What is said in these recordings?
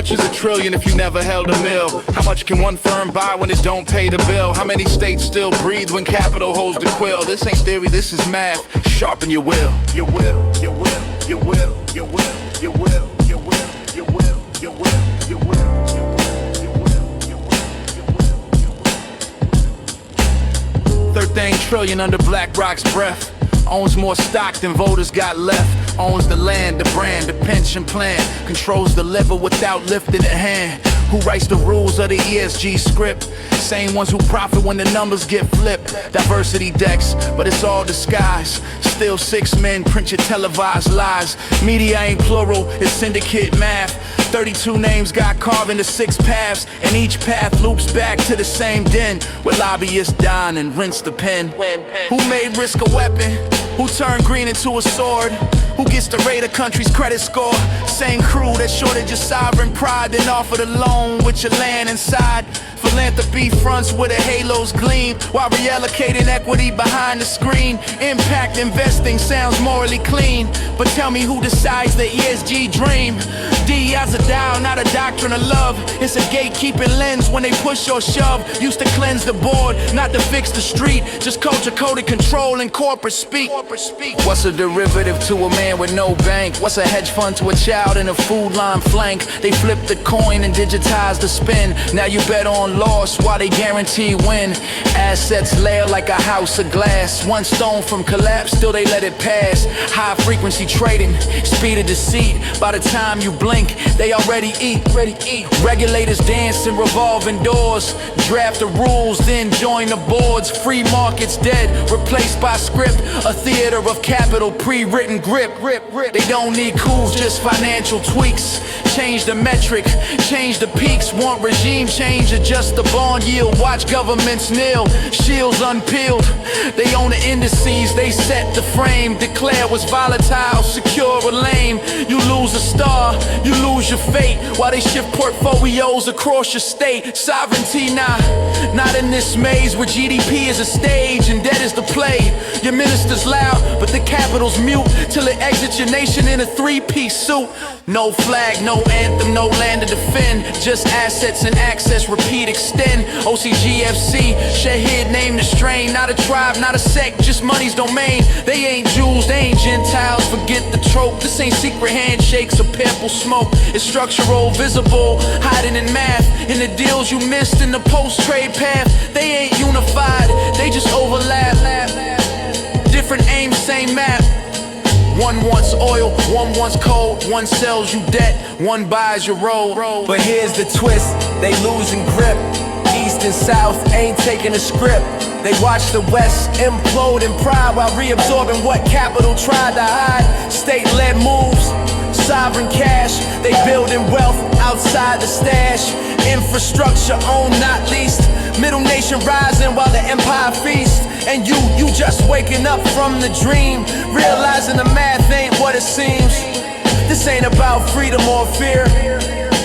much is a trillion if you never held a mill? How much can one firm buy when it don't pay the bill? How many states still breathe when capital holds the quill? This ain't theory, this is math. Sharpen your will. Your will, your will, your will, your will, your will, your will, your will, your will, your will. 13 trillion under BlackRock's breath. Owns more stock than voters got left. Owns the land, the brand, the pension plan. Controls the lever without lifting a hand. Who writes the rules of the ESG script? Same ones who profit when the numbers get flipped. Diversity decks, but it's all disguise. Still 6 men print your televised lies. Media ain't plural, it's syndicate math. 32 names got carved into 6 paths, and each path loops back to the same den, where lobbyists dine and rinse the pen. Who made risk a weapon? Who turned green into a sword? Who gets to rate a country's credit score? Same crew that shorted your sovereign pride, then offered a loan with your land inside. Philanthropy fronts where the halos gleam, while reallocating equity behind the screen. Impact investing sounds morally clean, but tell me who decides the ESG dream? DEI's a dial, not a doctrine of love. It's a gatekeeping lens when they push or shove. Used to cleanse the board, not to fix the street. Just culture-coded control and corporate speak. What's a derivative to a man with no bank? What's a hedge fund to a child in a food line flank? They flipped the coin and digitized the spin. Now you bet on loss while they guarantee win. Assets layer like a house of glass. One stone from collapse, still they let it pass. High frequency trading, speed of deceit. By the time you blink, they already eat. Regulators dance in revolving doors. Draft the rules, then join the boards. Free markets dead, replaced by script. A theater of capital, pre-written grip. They don't need coups, just financial tweaks. Change the metric, change the peaks. Want regime change, adjust the bond yield. Watch governments kneel, shields unpeeled. They own the indices, they set the frame. Declare what's volatile, secure or lame. You lose a star, you lose your fate, while they shift portfolios across your state. Sovereignty, not in this maze where GDP is a stage and debt is the play. Your minister's loud, but the capital's mute, till it exits your nation in a 3-piece suit. No flag, no anthem, no land to defend. Just assets and access, repeat, extend. OCGFC, Shahid named the strain. Not a tribe, not a sect, just money's domain. They ain't Jews, they ain't Gentiles, forget the trope. This ain't secret handshakes or purple smoke. It's structural, visible, hiding in math. In the deals you missed in the post-trade path. They ain't unified, they just overlap. Different aims, same map. One wants oil, one wants coal. One sells you debt, one buys your roll. But here's the twist, they losing grip. East and South ain't taking a script. They watch the West implode in pride while reabsorbing what capital tried to hide. State-led moves, sovereign cash. They building wealth outside the stash. Infrastructure owned, not least. Middle nation rising while the empire feasts. And you just waking up from the dream, realizing the math ain't what it seems. This ain't about freedom or fear.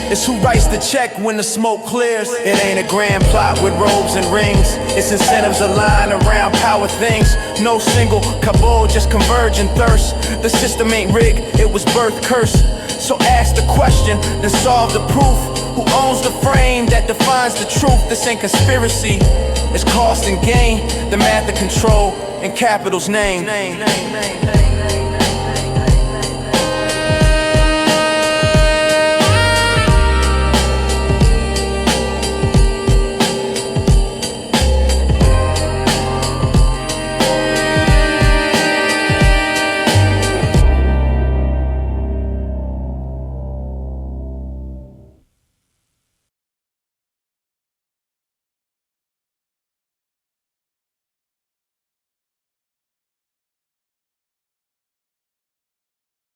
It's who writes the check when the smoke clears. It ain't a grand plot with robes and rings. It's incentives aligned around power things. No single cabal, just convergent thirst. The system ain't rigged, it was birth cursed. So ask the question, then solve the proof. Who owns the frame that defines the truth? This ain't conspiracy, it's cost and gain. The math of control in capital's name.